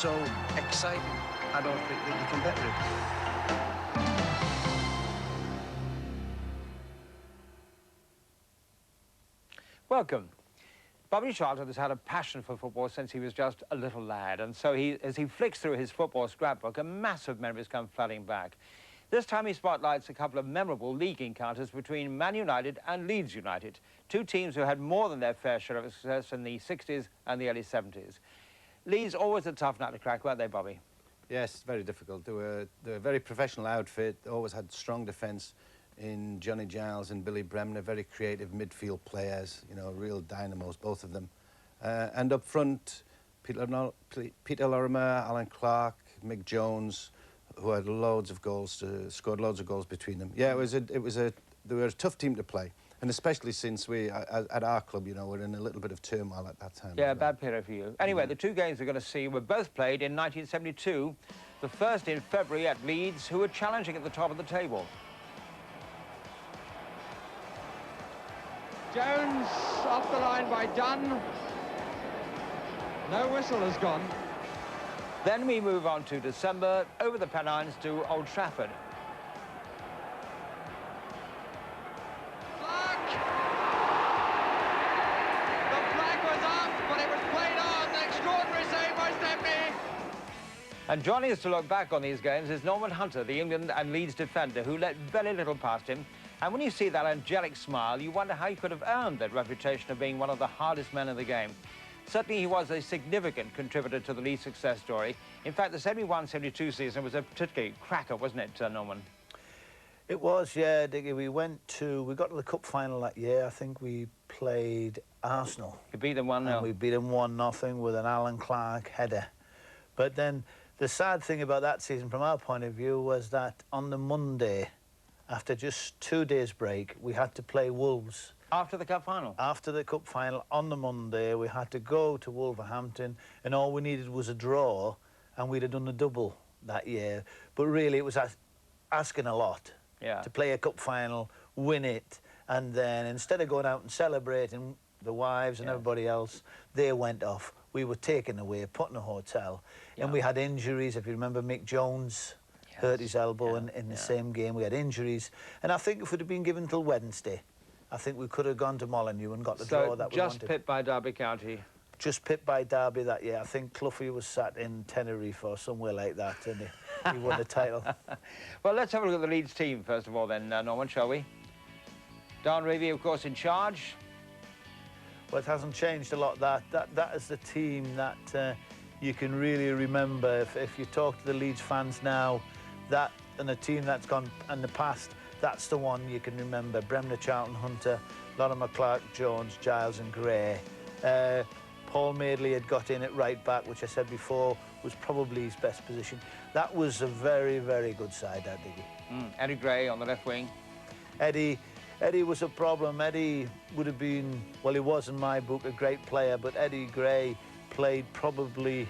so exciting. I don't think that you can better it. Welcome. Bobby Charlton has had a passion for football since he was just a little lad, and so as he flicks through his football scrapbook, a massive memories come flooding back. This time he spotlights a couple of memorable league encounters between Man United and Leeds United, two teams who had more than their fair share of success in the 60s and the early 70s. Leeds always a tough nut to crack, weren't they, Bobby? Yes, very difficult. They were a very professional outfit. They always had strong defence in Johnny Giles and Billy Bremner, very creative midfield players, you know, real dynamos, both of them. And up front, Peter Lorimer, Alan Clark, Mick Jones, who had loads of goals, scored loads of goals between them. Yeah, they were a tough team to play, and especially since we, at our club, you know, we're in a little bit of turmoil at that time. Yeah, bad period for you. Anyway, the two games we're going to see were both played in 1972, the first in February at Leeds, who were challenging at the top of the table. Jones off the line by Dunn. No whistle has gone. Then we move on to December, over the Pennines to Old Trafford. Flag! The flag was up, but it was played on. Extraordinary save by Stepney. And joining us to look back on these games is Norman Hunter, the England and Leeds defender, who let very little past him. And when you see that angelic smile, you wonder how he could have earned that reputation of being one of the hardest men in the game. Certainly he was a significant contributor to the Leeds success story. In fact, the 71-72 season was a particularly cracker, wasn't it, Norman? It was, yeah, Diggy. We got to the cup final that year. I think we played Arsenal. You beat them 1-0. And we beat them 1-0 with an Alan Clark header. But then the sad thing about that season from our point of view was that on the Monday, after just 2 days break, we had to play Wolves. After the cup final? After the cup final, on the Monday, we had to go to Wolverhampton, and all we needed was a draw, and we'd have done a double that year. But really, it was asking a lot to play a cup final, win it, and then instead of going out and celebrating, the wives and everybody else, they went off. We were taken away, put in a hotel, and we had injuries. If you remember, Mick Jones hurt his elbow in the same game. We had injuries, and I think if we'd have been given till Wednesday, I think we could have gone to Molineux and got the draw that we wanted. Just pipped by Derby County? Just pipped by Derby that year. I think Cloughie was sat in Tenerife or somewhere like that, and he won the title. Well, let's have a look at the Leeds team, first of all, then, Norman, shall we? Don Revie, of course, in charge. Well, it hasn't changed a lot. That is the team that you can really remember. If you talk to the Leeds fans now, that and a team that's gone in the past, that's the one you can remember. Bremner, Charlton, Hunter, Lorimer, Clark, Jones, Giles and Gray. Paul Madeley had got in at right back, which I said before was probably his best position. That was a very, very good side, that, Diggy. Eddie Gray on the left wing. Eddie was a problem. Eddie would have been, well, he was in my book, a great player, but Eddie Gray played probably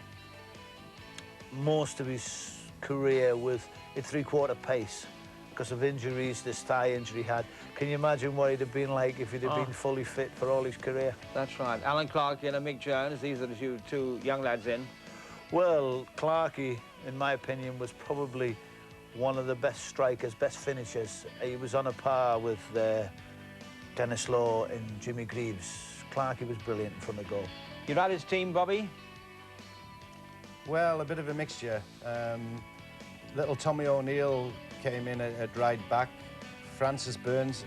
most of his career with a three-quarter pace because of injuries, this thigh injury he had. Can you imagine what he'd have been like if he'd have been fully fit for all his career? That's right. Alan Clark and Mick Jones, these are the two young lads in. Well, Clarkey, in my opinion, was probably one of the best strikers, best finishers. He was on a par with Dennis Law and Jimmy Greaves. Clarkey was brilliant in front of goal. United's team, Bobby? Well, a bit of a mixture. Little Tommy O'Neill came in at right back. Francis Burns,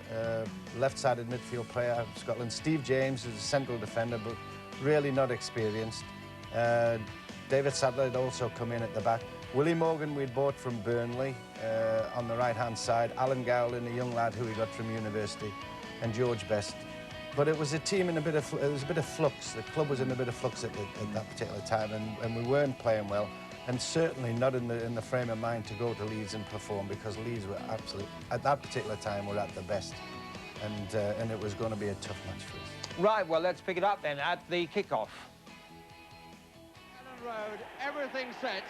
left-sided midfield player out of Scotland. Steve James is a central defender, but really not experienced. David Sadler had also come in at the back. Willie Morgan we'd bought from Burnley on the right-hand side. Alan Gowland, a young lad who we got from university, and George Best. But it was a team in a bit of flux. The club was in a bit of flux at that particular time, and we weren't playing well, and certainly not in the frame of mind to go to Leeds and perform, because Leeds were absolutely, at that particular time, were at the best, and it was going to be a tough match for us. Right, well, let's pick it up then at the kickoff. Cannon Road, everything set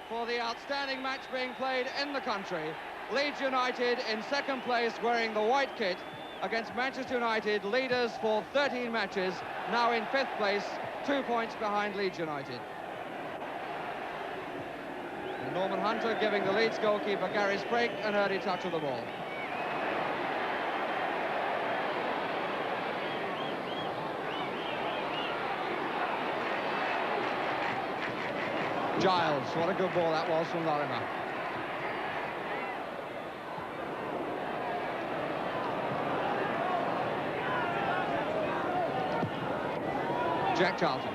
for the outstanding match being played in the country. Leeds United in second place wearing the white kit against Manchester United, leaders for 13 matches, now in fifth place, 2 points behind Leeds United. Norman Hunter giving the Leeds goalkeeper Gary Sprague an early touch of the ball. Giles, what a good ball that was from Lorimer. Jack Charlton.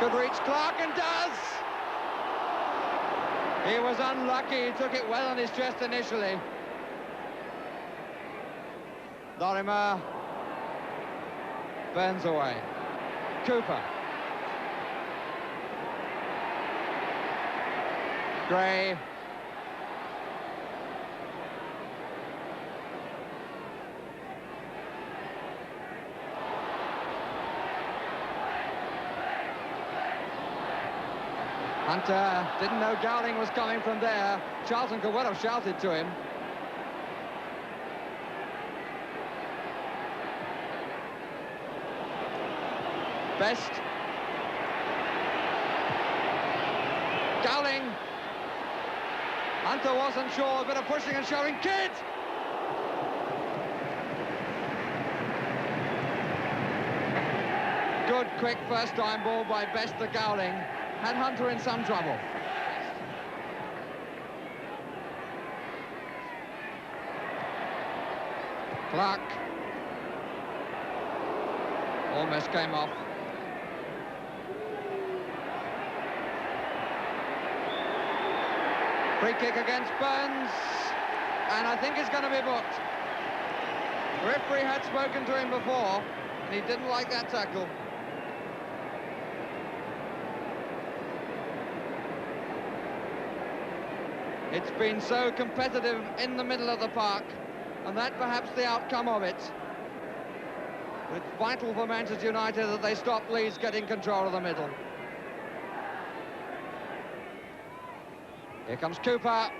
Could reach Clark and does! He was unlucky, he took it well on his chest initially. Lorimer burns away. Cooper. Gray. Hunter didn't know Gowling was coming from there. Charlton could well have shouted to him. Best. Gowling. Hunter wasn't sure, a bit of pushing and shoving. Kidd! Good, quick first-time ball by Best to Gowling. Had Hunter in some trouble. Clark. Almost came off. Free kick against Burns, and I think it's going to be booked. The referee had spoken to him before, and he didn't like that tackle. It's been so competitive in the middle of the park, and that perhaps the outcome of it. It's vital for Manchester United that they stop Leeds getting control of the middle. Here comes Cooper.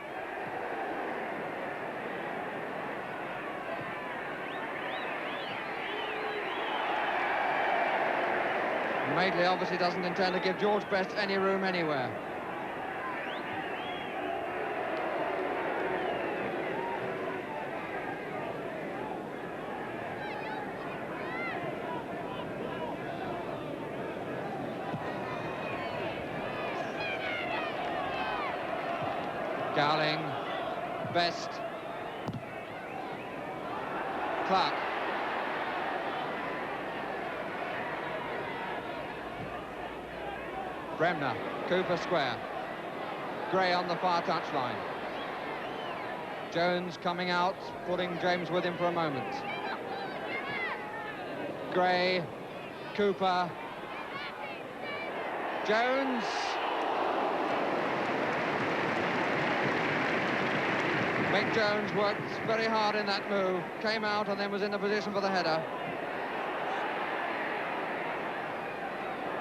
Madeley obviously doesn't intend to give George Best any room anywhere. Gowling, Best, Clark. Bremner, Cooper square. Gray on the far touchline. Jones coming out, putting James with him for a moment. Gray, Cooper, Jones. Mick Jones worked very hard in that move, came out and then was in the position for the header.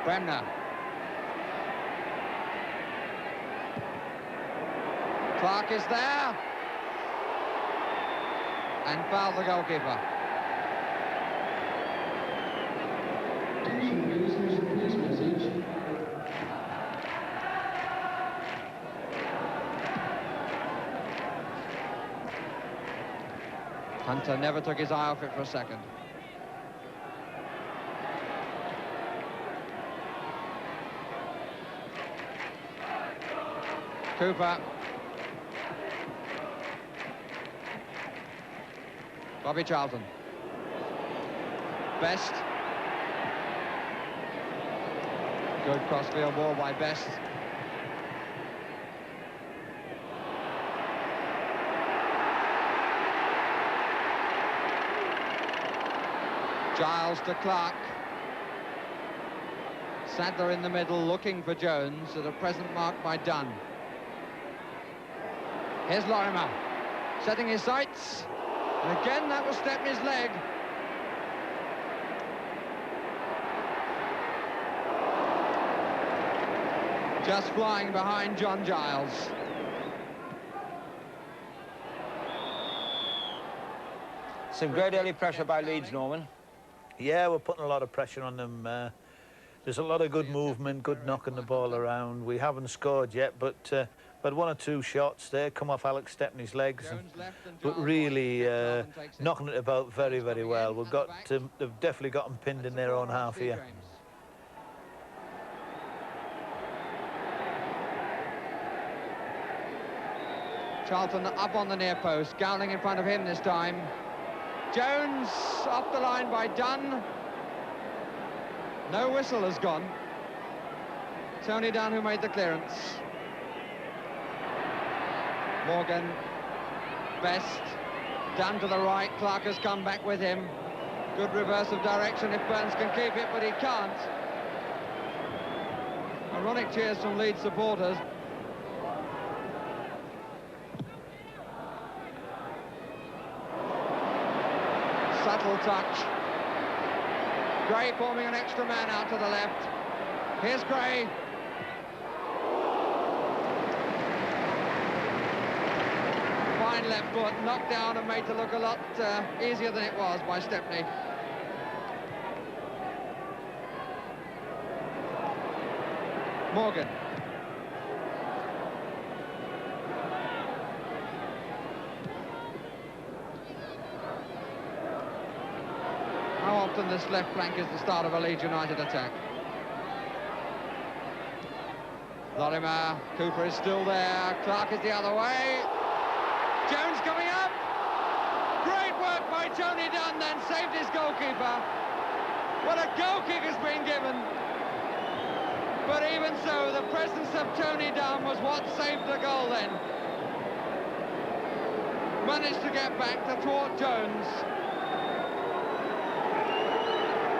Bremner. Clark is there. And fouled the goalkeeper. Hunter never took his eye off it for a second. Cooper. Bobby Charlton. Best. Good crossfield ball by Best. Giles to Clark. Sadler in the middle looking for Jones at a present mark by Dunn. Here's Lorimer setting his sights, and again that was Stepney's leg. Just flying behind John Giles. Some great early pressure by Leeds, Norman. Yeah, we're putting a lot of pressure on them. There's a lot of good movement, good knocking the ball around. We haven't scored yet, but one or two shots there come off Alex Stepney's legs, but really knocking it about very, very well. They've definitely got them pinned in their own half here. Charlton up on the near post, Gowling in front of him this time. Jones off the line by Dunn. No whistle has gone. Tony Dunn who made the clearance. Morgan, Best, Dunn to the right, Clark has come back with him. Good reverse of direction if Burns can keep it, but he can't. Ironic cheers from Leeds supporters. Subtle touch. Gray forming an extra man out to the left. Here's Gray. Fine left foot, knocked down and made to look a lot easier than it was by Stepney. Morgan. How often this left flank is the start of a Leeds United attack. Lorimer, Cooper is still there, Clark is the other way. Jones coming up. Great work by Tony Dunn, then saved his goalkeeper. What a goal kick has been given. But even so, the presence of Tony Dunn was what saved the goal then. Managed to get back to thwart Jones.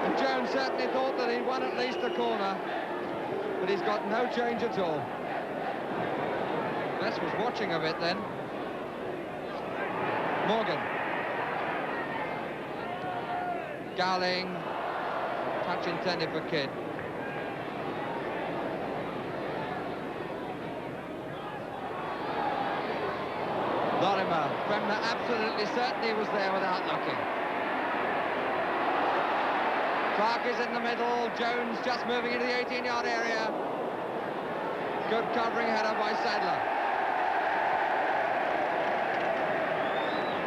And Jones certainly thought that he'd won at least a corner, but he's got no change at all. Best was watching a bit then. Morgan. Gowling. Touch intended for Kidd. Lorimer. Bremner absolutely certain he was there without looking. Clark is in the middle. Jones just moving into the 18-yard area. Good covering header by Sadler.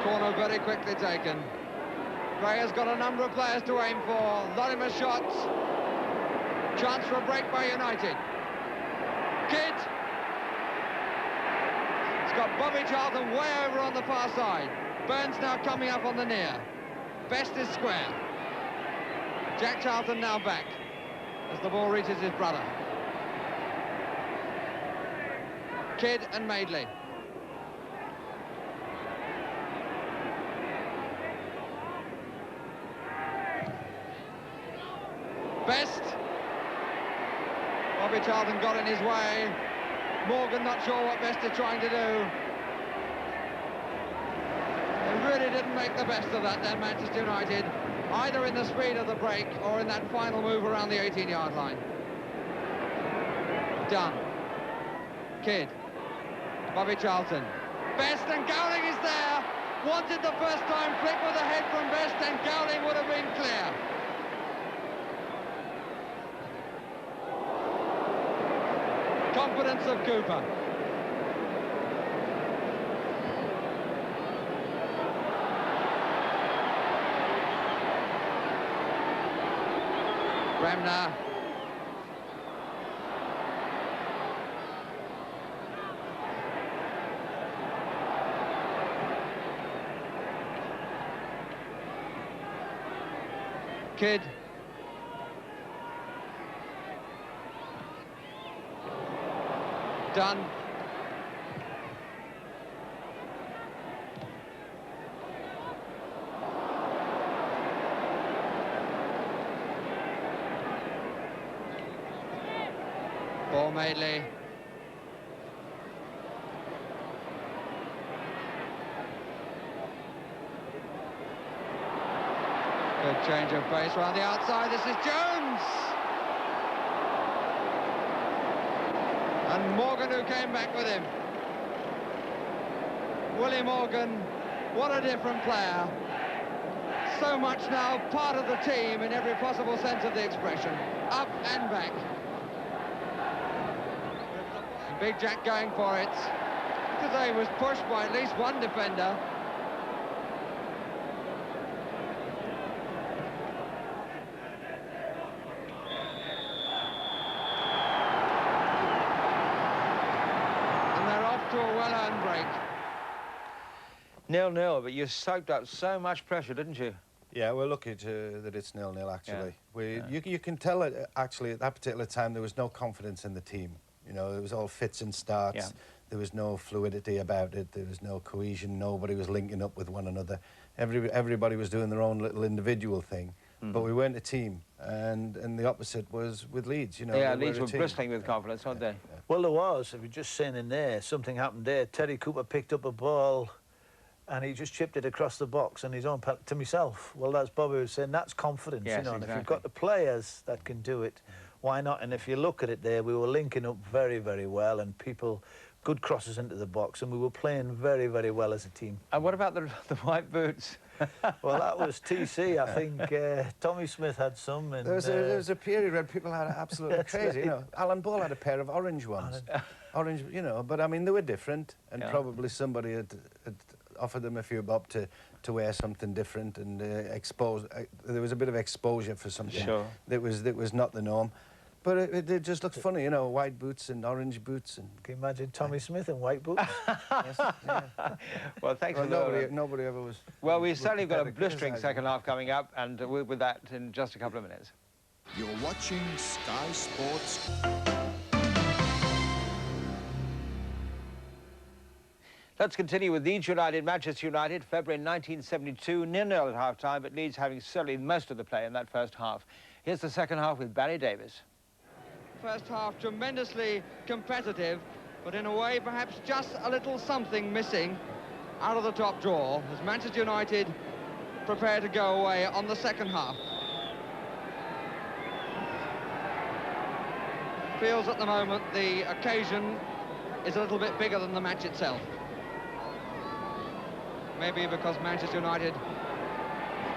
Corner very quickly taken. Gray has got a number of players to aim for. Lorimer shots. Chance for a break by United. Kidd. It's got Bobby Charlton way over on the far side. Burns now coming up on the near. Best is square. Jack Charlton now back as the ball reaches his brother. Kidd and Madeley. Best. Bobby Charlton got in his way. Morgan not sure what Best is trying to do. They really didn't make the best of that then, Manchester United, either in the speed of the break or in that final move around the 18-yard line. Dunn. Kidd. Bobby Charlton. Best, and Gowling is there. Wanted the first time, flick with a head from Best, and Gowling would have been clear. Confidence of Cooper. Bremner. Kidd. Dunn. Ball Madeley. Good change of pace around the outside. This is Jones. And Morgan who came back with him. Willie Morgan, what a different player. so much now part of the team in every possible sense of the expression. Up and back. Big Jack going for it. Today was pushed by at least one defender. And they're off to a well-earned break. 0-0, but you soaked up so much pressure, didn't you? Yeah, we're lucky that it's 0-0, actually. Yeah. You can tell, actually, at that particular time, there was no confidence in the team. You know, it was all fits and starts. Yeah. There was no fluidity about it. There was no cohesion. Nobody was linking up with one another. Everybody was doing their own little individual thing. But we weren't a team. And the opposite was with Leeds, you know. Yeah, Leeds were bristling with confidence, weren't they? Yeah. Well, there was. If you're just saying in there, something happened there. Terry Cooper picked up a ball and he just chipped it across the box and his own to myself. Well, that's Bobby was saying, that's confidence, Yes, you know. And exactly. if you've got the players that can do it, why not? And if you look at it there, we were linking up very, very well, and people, good crosses into the box, and we were playing very, very well as a team. And what about the white boots? Well, that was TC. I think Tommy Smith had some. And, There was a period when people had absolutely crazy, you know. Alan Ball had a pair of orange ones. Orange, you know, but I mean, they were different, and probably somebody had offered them a few bob to wear something different and expose. There was a bit of exposure for something that was not the norm. But it just looked funny, you know, white boots and orange boots. And can you imagine Tommy Smith in white boots? Yes, yeah. Well, thanks for nobody ever was. Well, we've certainly got a blistering second half coming up, and we'll with that in just a couple of minutes. You're watching Sky Sports. Let's continue with Leeds United, Manchester United, February 1972, 0-0 at half-time, but Leeds having certainly most of the play in that first half. Here's the second half with Barry Davies. First half tremendously competitive, but in a way perhaps just a little something missing out of the top drawer as Manchester United prepare to go away on the second half. Feels at the moment the occasion is a little bit bigger than the match itself. Maybe because Manchester United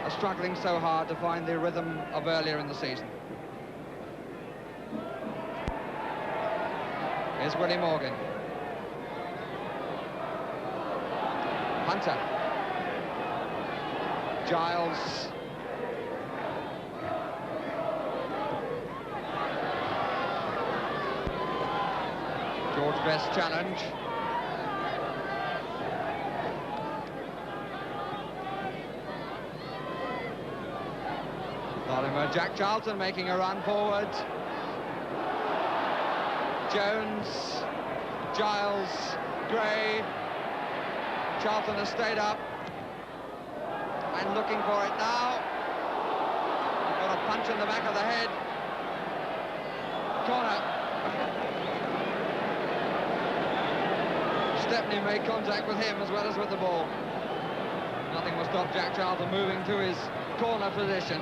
are struggling so hard to find the rhythm of earlier in the season. Here's Willie Morgan. Hunter. Giles. George Best challenge. Jack Charlton making a run forward. Jones, Giles, Gray. Charlton has stayed up and looking for it now. Got a punch in the back of the head. Corner. Stepney made contact with him as well as with the ball. Nothing will stop Jack Charlton moving to his corner position.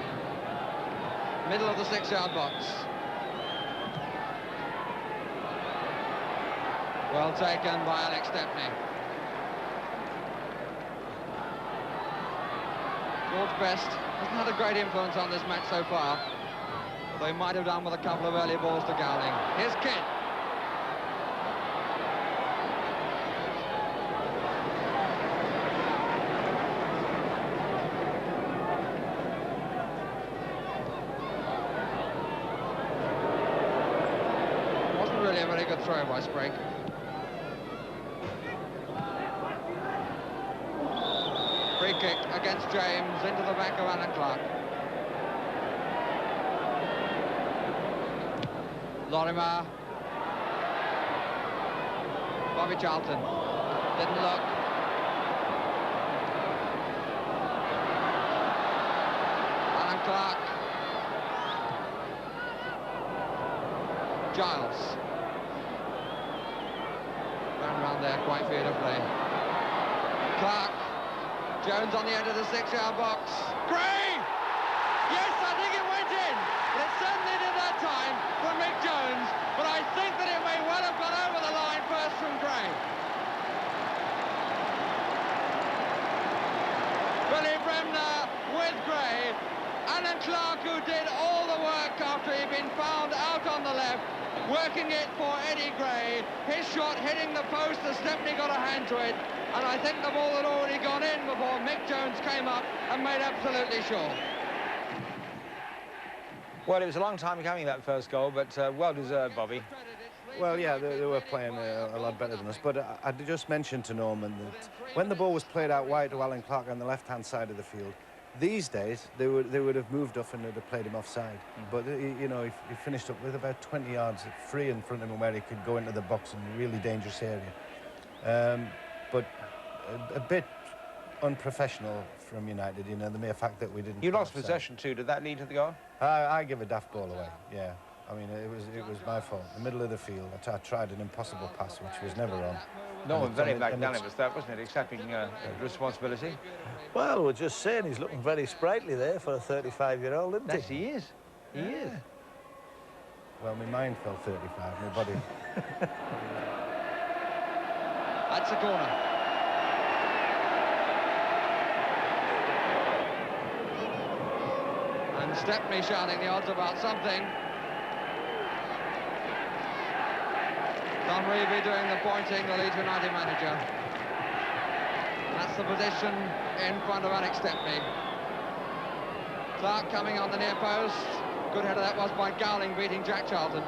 Middle of the 6-yard box. Well taken by Alex Stepney. George Best hasn't had a great influence on this match so far, although he might have done with a couple of early balls to Gowling. Here's Kidd. A very good throw by Sprague. Free kick against James into the back of Alan Clark. Lorimer. Bobby Charlton. Didn't look. Alan Clark. Giles. Around there quite beautifully. Clark. Jones on the end of the 6-yard box. Gray! Yes, I think it went in. But it certainly did that time from Mick Jones. But I think that it may well have gone over the line first from Gray. Billy Bremner with Gray. Alan Clark, who did all the work after he'd been found out on the left, working it for Eddie Gray. His shot hitting the post as Stepney got a hand to it, and I think the ball had already gone in before Mick Jones came up and made absolutely sure. Well, it was a long time coming, that first goal, but well deserved, Bobby. Well, yeah, they were playing a lot better than us, but I just mentioned to Norman that when the ball was played out wide to Alan Clark on the left-hand side of the field, these days they would have moved off and they'd have played him offside. But you know, he finished up with about 20 yards free in front of him where he could go into the box in a really dangerous area. But a bit unprofessional from United, you know, the mere fact that we didn't. You lost possession too. Did that lead to the goal? I give a daft ball away. Yeah. I mean, it was my fault. In the middle of the field, I tried an impossible pass, which was never on. No one very magnanimous, that, wasn't it? Accepting responsibility. Well, we're just saying he's looking very sprightly there for a 35-year-old, isn't he? Yes, he is. He is. Well, my mind fell 35, my body. That's a corner. And Stepney shouting the odds about something. Don Reevy doing the pointing, the Leeds United manager. That's the position in front of Alex Stepney. Clark coming on the near post. Good header that was by Gowling, beating Jack Charlton.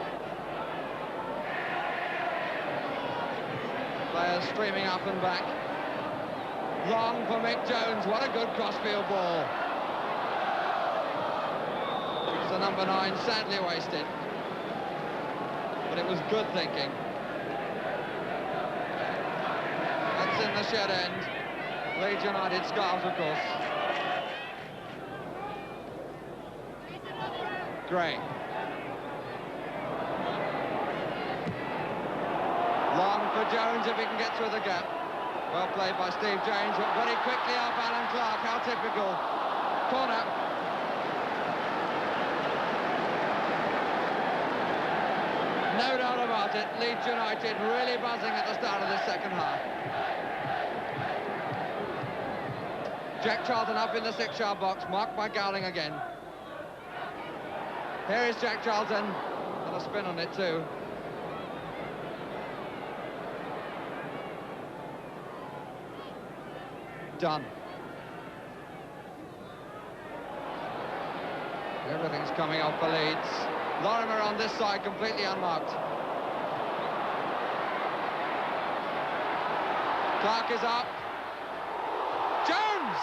Players streaming up and back. Long for Mick Jones. What a good crossfield ball. It's the number 9, sadly wasted. But it was good thinking. That's in the shed end. Leeds United scarves, of course. Gray. Long for Jones if he can get through the gap. Well played by Steve James, but very quickly up Alan Clark. How typical. Corner. No doubt about it, Leeds United really buzzing at the start of this second half. Jack Charlton up in the 6-yard box, marked by Gowling again. Here is Jack Charlton, and a spin on it too. Done. Everything's coming off for Leeds. Lorimer on this side, completely unmarked. Clark is up. Jones!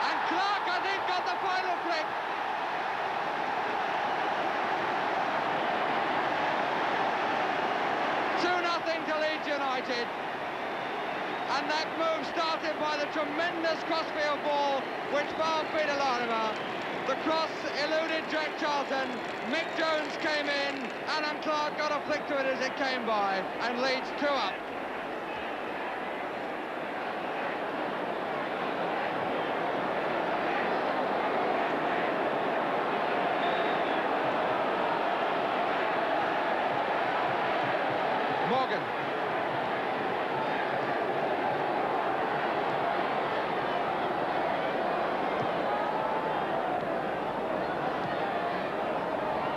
And Clark, I think, got the final flick. To Leeds United, and that move started by the tremendous crossfield ball which found Peter Lorimer. The cross eluded Jack Charlton, Mick Jones came in, Alan Clark got a flick to it as it came by, and Leeds 2 up. Morgan.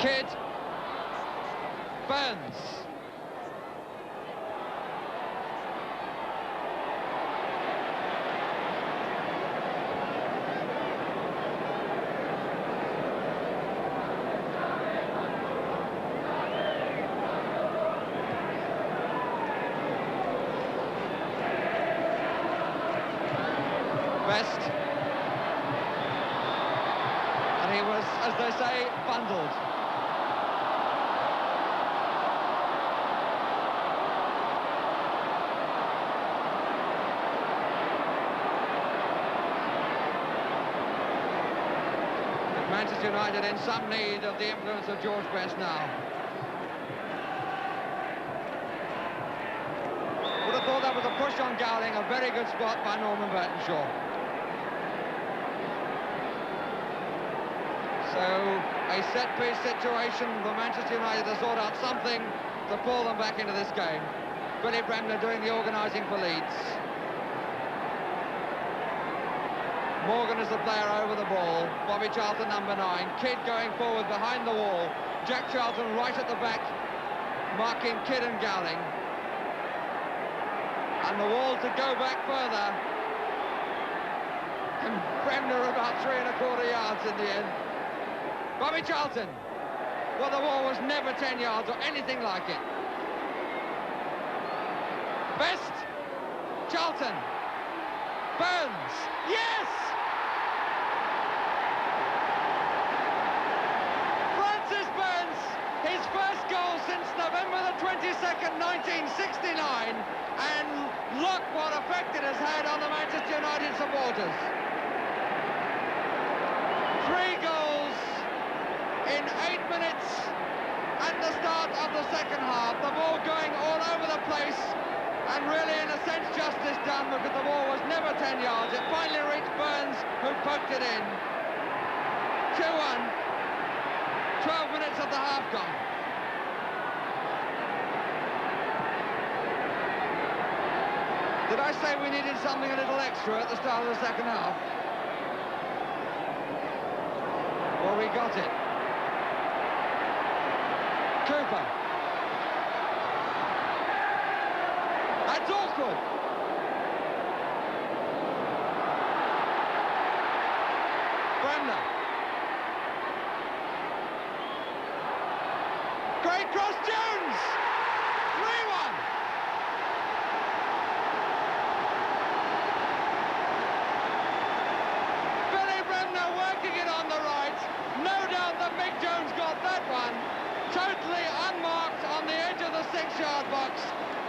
Kidd. Burns. Best. And he was, as they say, bundled. Manchester United in some need of the influence of George Best now. Would have thought that was a push on Gowling, a very good spot by Norman Burtonshaw. So, a set-piece situation for Manchester United to sort out something to pull them back into this game. Billy Bremner doing the organising for Leeds. Morgan is the player over the ball. Bobby Charlton, number 9. Kidd going forward behind the wall. Jack Charlton right at the back, marking Kidd and Gowling. And the wall to go back further. And Bremner about 3¼ yards in the end. Bobby Charlton. Well, the wall was never 10 yards or anything like it. Best. Charlton. Burns. Yes! Francis Burns, his first goal since November the 22nd, 1969. And look what effect it has had on the Manchester United supporters. 3 goals in 8 minutes at the start of the second half. The ball going all over the place, and really in a sense justice done, because the ball was never 10 yards. It finally reached Burns, who poked it in. 2-1, 12 minutes of the half gone. Did I say we needed something a little extra at the start of the second half? Well, we got it. Cooper. That's awkward. Bremner. Great cross, Jones! 3-1. Billy Bremner working it on the right. No doubt that Mick Jones got that one. Totally unmarked on the edge of the 6-yard box.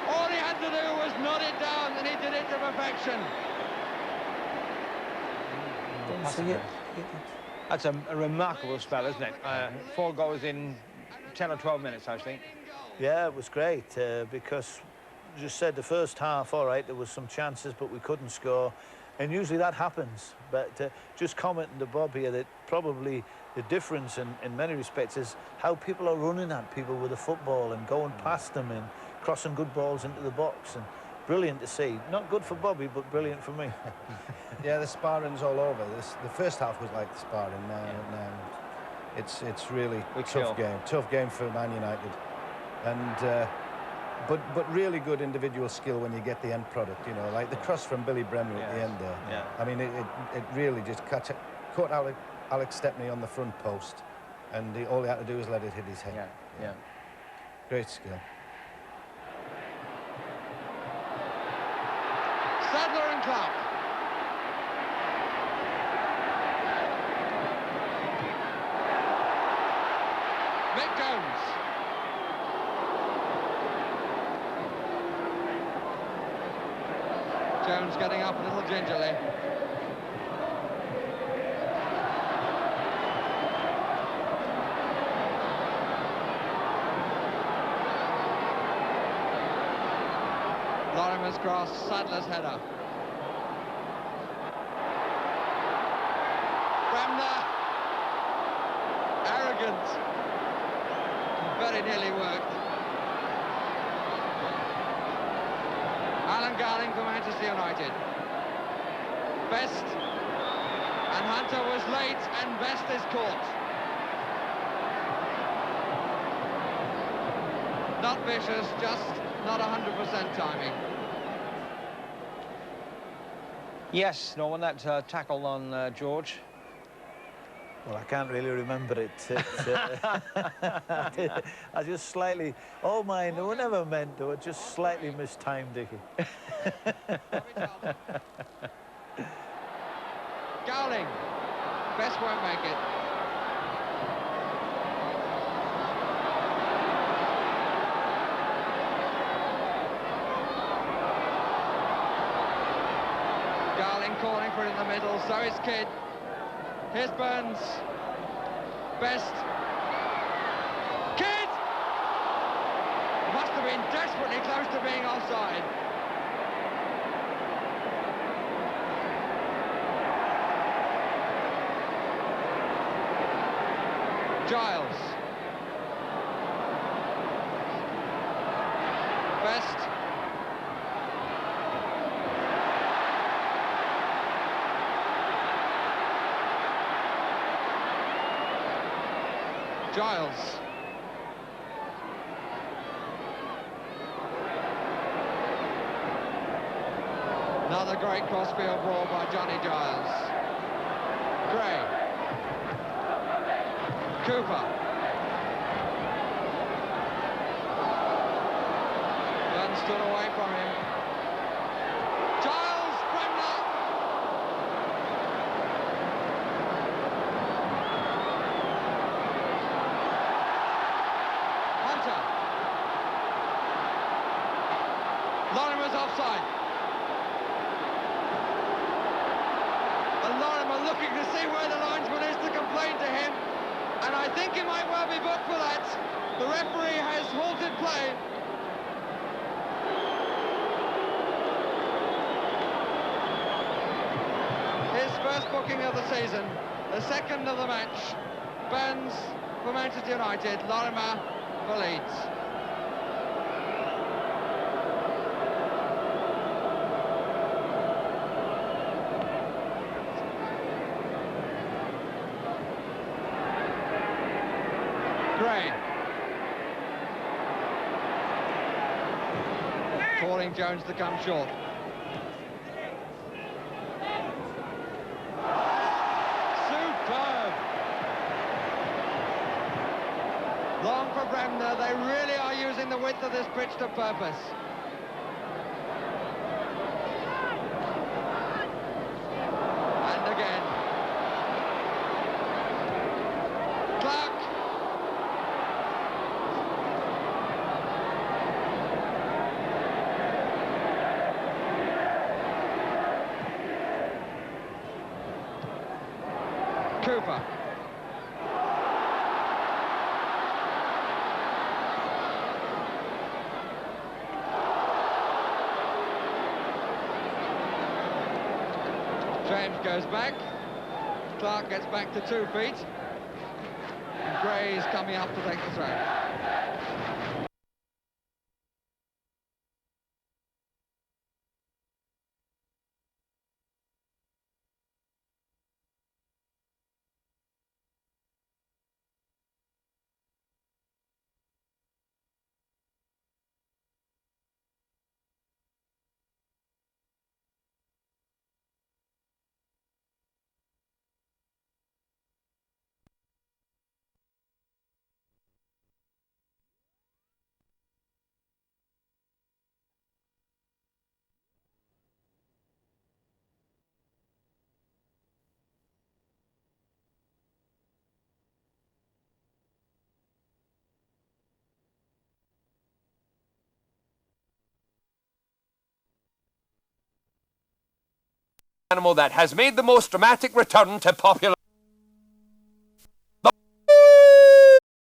All he had to do was nod it down, and he did it to perfection. That's a remarkable spell, isn't it? 4 goals in 10 or 12 minutes, I think. Yeah, it was great because, as you said, the first half, all right, there was some chances, but we couldn't score. And usually that happens. But just commenting to Bob here that probably the difference in many respects is how people are running at people with a football and going past them and crossing good balls into the box. And brilliant to see. Not good for Bobby, but brilliant for me. Yeah, the sparring's all over. The first half was like the sparring. Now it's really a tough game. Tough game for Man United. And but really good individual skill when you get the end product, you know, like the cross from Billy Bremner at the end there. Yeah. I mean, it really just caught Alex Stepney on the front post, and all he had to do was let it hit his head. Yeah. Great skill. Sadler and Clark. Mick Jones. Jones getting up a little gingerly. Lorimer's cross, Sadler's header. Bremner. Arrogant. Very nearly worked. Alan Gowling for Manchester United. Best. And Hunter was late, and Best is caught. Not vicious, just not 100% timing. Yes, Norman, that tackle on George. Well, I can't really remember it. I just slightly, all mine, they were never meant to, I just slightly mistimed it. Gowling. Best won't make it. Gowling calling for it in the middle, so is Kidd. Here's Burns. Best. Kidd! Must have been desperately close to being offside. Giles. Best. Giles. Another great crossfield ball by Johnny Giles. Gray. Cooper. Burns stood away from him. Giles, Bremner. Hunter. Lorimer's offside. And Lorimer looking to see where the linesman is to complain to him. And I think he might well be booked for that. The referee has halted play. His first booking of the season, the second of the match. Burns for Manchester United, Lorimer for Leeds. Gray. Calling Jones to come short. Superb. Long for Bremner. They really are using the width of this pitch to purpose. And again. Clark. Cooper. James goes back. Clark gets back to 2 feet. And Gray is coming up to take the throw. Animal that has made the most dramatic return to popular